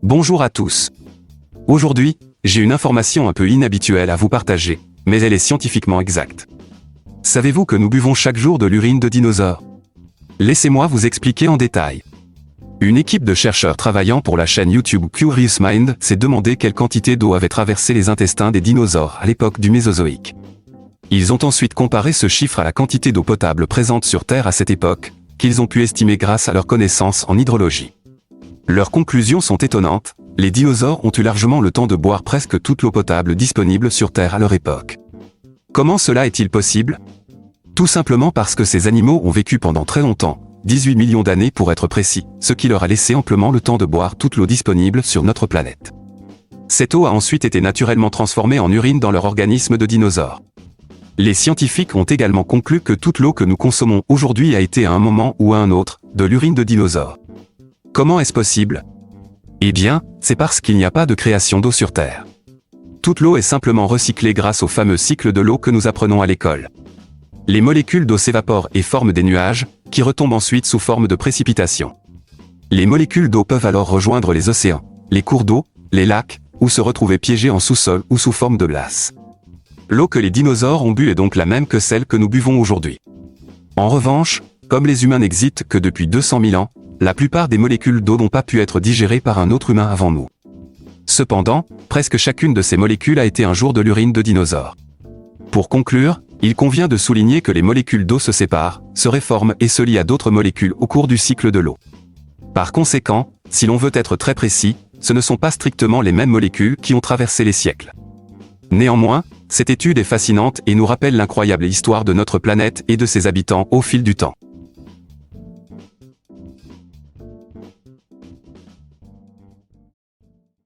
Bonjour à tous. Aujourd'hui, j'ai une information un peu inhabituelle à vous partager, mais elle est scientifiquement exacte. Savez-vous que nous buvons chaque jour de l'urine de dinosaures? Laissez-moi vous expliquer en détail. Une équipe de chercheurs travaillant pour la chaîne YouTube Curious Mind s'est demandé quelle quantité d'eau avait traversé les intestins des dinosaures à l'époque du Mésozoïque. Ils ont ensuite comparé ce chiffre à la quantité d'eau potable présente sur Terre à cette époque, qu'ils ont pu estimer grâce à leurs connaissances en hydrologie. Leurs conclusions sont étonnantes, les dinosaures ont eu largement le temps de boire presque toute l'eau potable disponible sur Terre à leur époque. Comment cela est-il possible? Tout simplement parce que ces animaux ont vécu pendant très longtemps, 18 millions d'années pour être précis, ce qui leur a laissé amplement le temps de boire toute l'eau disponible sur notre planète. Cette eau a ensuite été naturellement transformée en urine dans leur organisme de dinosaures. Les scientifiques ont également conclu que toute l'eau que nous consommons aujourd'hui a été à un moment ou à un autre, de l'urine de dinosaures. Comment est-ce possible? Eh bien, c'est parce qu'il n'y a pas de création d'eau sur Terre. Toute l'eau est simplement recyclée grâce au fameux cycle de l'eau que nous apprenons à l'école. Les molécules d'eau s'évaporent et forment des nuages, qui retombent ensuite sous forme de précipitations. Les molécules d'eau peuvent alors rejoindre les océans, les cours d'eau, les lacs, ou se retrouver piégées en sous-sol ou sous forme de glace. L'eau que les dinosaures ont bu est donc la même que celle que nous buvons aujourd'hui. En revanche, comme les humains n'existent que depuis 200 000 ans, la plupart des molécules d'eau n'ont pas pu être digérées par un autre humain avant nous. Cependant, presque chacune de ces molécules a été un jour de l'urine de dinosaures. Pour conclure, il convient de souligner que les molécules d'eau se séparent, se réforment et se lient à d'autres molécules au cours du cycle de l'eau. Par conséquent, si l'on veut être très précis, ce ne sont pas strictement les mêmes molécules qui ont traversé les siècles. Néanmoins, cette étude est fascinante et nous rappelle l'incroyable histoire de notre planète et de ses habitants au fil du temps.